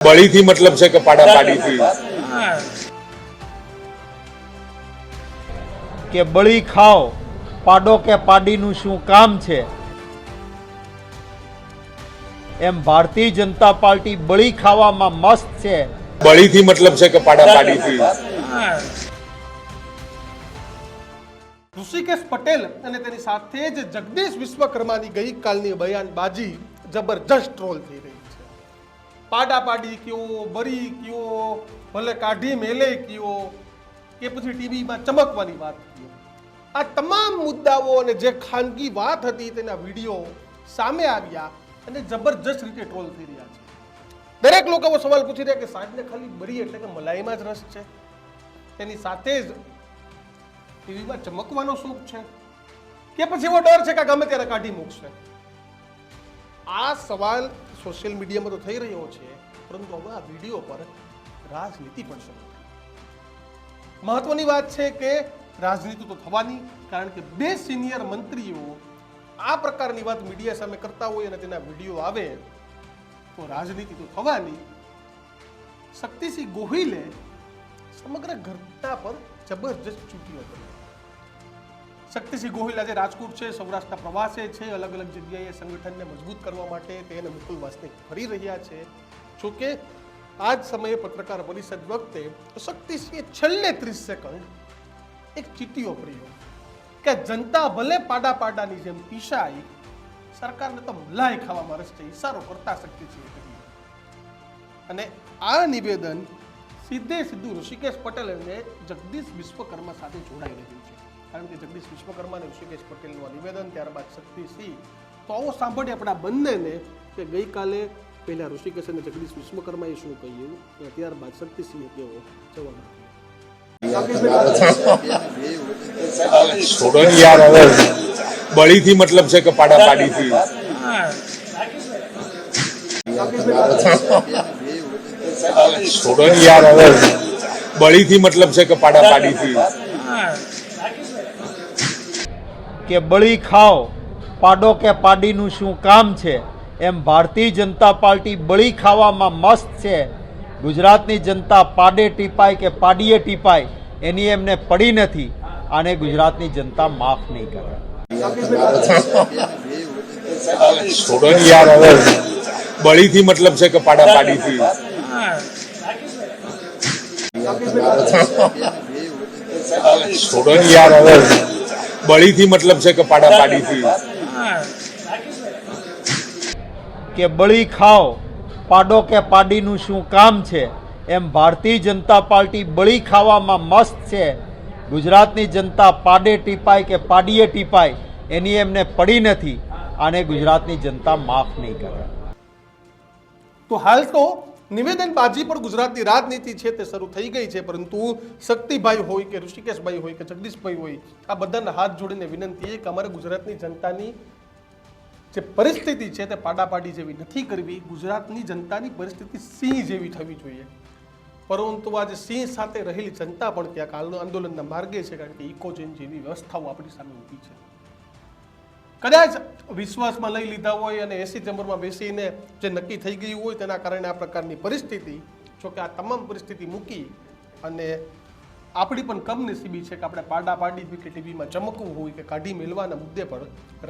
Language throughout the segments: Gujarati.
बड़ी थी मतलब से कि पाड़ा पाड़ी थी કે બળી ખાઓ પાડો કે પાડીનું શું કામ છે એમ ભારતીય જનતા પાર્ટી બળી ખાવામાં મસ્ત છે. बड़ी थी मतलब से कि पाड़ा पाड़ी थी ઋષિકેશ પટેલ અને તેની સાથે જ જગદીશ વિશ્વકર્માની ગઈકાલની બયાનબાજી જબરજસ્ત ટ્રોલ થઈ રહી છે. પાડા પાડી કયો, બરી કયો, ભલે કાઢી મેલે કયો કે પછી ટીવીમાં ચમકવાની વાત કયો, આ તમામ મુદ્દાઓ અને જે ખાનગી વાત હતી તેના વિડીયો સામે આવ્યા અને જબરજસ્ત રીતે ટ્રોલ થઈ રહ્યા છે. દરેક લોકો એવો સવાલ પૂછી રહ્યા કે સાંજને ખાલી બરી એટલે કે મલાઈમાં જ રસ છે, તેની સાથે જ ટીવીમાં ચમકવાનો શોખ છે કે પછી એવો ડર છે કે ગમે ત્યારે કાઢી મૂકશે. આ સવાલ સોશિયલ મીડિયામાં તો થઈ રહ્યો છે, પરંતુ હવે આ વિડીયો પર રાજનીતિ પણ શરૂ થઈ. મહત્વની વાત છે કે રાજનીતિ તો થવાની, કારણ કે બે સિનિયર મંત્રીઓ આ પ્રકારની વાત મીડિયા સામે કરતા હોય અને તેના વિડીયો આવે તો રાજનીતિ તો થવાની. શક્તિસિંહ ગોહિલે સમગ્ર ઘટના પર જબરજસ્ત ચૂંટ્યો હતો. શક્તિસિંહ ગોહિલ આજે રાજકોટ છે, સૌરાષ્ટ્રના પ્રવાસે છે, અલગ અલગ જગ્યાએ સંગઠનને મજબૂત કરવા માટે તેને મુકુલ વાસનિક ફરી રહ્યા છે. જોકે આ જ સમયે પત્રકાર પરિષદ વખતે શક્તિસિંહે છેલ્લે 30 સેકન્ડ એક ચીટીઓ પડ્યો કે જનતા ભલે પાડા પાડાની જેમ પીસાય, સરકારને તો મલાઈ ખાવામાં રસ છે, ઈશારો કરતા શક્તિસિંહે કહ્યું. અને આ નિવેદન સીધું ઋષિકેશ પટેલ અને જગદીશ વિશ્વકર્મા સાથે જોડાઈ રહ્યું છે, કારણ કે જગદીશ વિશ્વકર્મા અને ઋષિકેશ પટેલનું આ નિવેદન, ત્યારબાદ શક્તિસિંહ. તો આવો સાંભળીએ આપણા બંનેને કે ગઈકાલે પહેલા ઋષિકેશ અને જગદીશ વિશ્વકર્માએ શું કહ્યું અને ત્યારબાદ શક્તિસિંહે કેવો જવાબ આપ્યો. छोड़ो यार હવે बड़ी थी मतलब से कि पाड़ा पाड़ी थी छोड़ो यार હવે बड़ी थी मतलब से कि पाड़ा पाड़ी थी કે બળી ખાઓ પાડો કે પાડીનું શું કામ છે એમ ભારતીય જનતા પાર્ટી બળી ખાવામાં મસ્ત છે. ગુજરાતની જનતા પાડે ટીપાય કે પાડીએ ટીપાય એની એમને પડી નથી, આને ગુજરાતની જનતા માફ નહીં કરે. छोड़ो यार હવે बड़ी थी मतलब से कि पाड़ा पाड़ी थी छोड़ो यार હવે बड़ी थी मतलब से कि पाड़ा पाड़ी थी કે બળી ખાઓ પાડો કે પાડીનું શું કામ છે એમ ભારતીય જનતા પાર્ટી બળી ખાવામાં મસ્ત છે. ગુજરાતની જનતા પાડે ટીપાય કે પાડીએ ટીપાય એની એમને પડી નથી, આને ગુજરાતની જનતા માફ નહીં કરે. તો હાલ તો નિવેદનબાજી પણ ગુજરાતની રાજનીતિ છે તે શરૂ થઈ ગઈ છે, પરંતુ શક્તિભાઈ હોય કે ઋષિકેશભાઈ હોય કે જગદીશભાઈ હોય, આ બધાના હાથ જોડીને વિનંતી છે કે અમારે ગુજરાતની જનતાની જે પરિસ્થિતિ છે તે પાડાપાડી જેવી નથી કરવી. ગુજરાતની જનતાની પરિસ્થિતિ સિંહ જેવી થવી જોઈએ, પરંતુ આજે સિંહ સાથે રહેલી જનતા પણ ક્યાંક આંદોલનના માર્ગે છે, કારણ કે ઇકોચેન જેવી વ્યવસ્થાઓ આપણી સામે ઊભી છે. કદાચ વિશ્વાસમાં લઈ લીધા હોય અને એસી ચેમ્બરમાં બેસીને જે નક્કી થઈ ગયું હોય તેના કારણે આ પ્રકારની પરિસ્થિતિ. જોકે આ તમામ પરિસ્થિતિ મૂકી અને આપણી પણ કમનસીબી છે કે આપણે પાડા પાડી કે ટીવીમાં ચમકવું હોય કે કાઢી મેળવાના મુદ્દે પર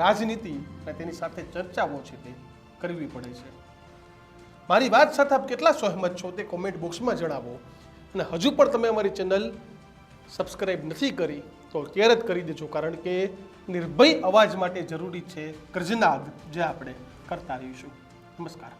રાજનીતિ અને તેની સાથે ચર્ચાઓ છે તે કરવી પડે છે. મારી વાત સાથે આપ કેટલા સહમત છો તે કોમેન્ટ બોક્સમાં જણાવો, અને હજુ પણ તમે અમારી ચેનલ સબસ્ક્રાઈબ નથી કરી તો અત્યારે જ કરી દેજો, કારણ કે નિર્ભય અવાજ માટે જરૂરી છે ગર્જનાદ, જે આપણે કરતા રહીશું. નમસ્કાર.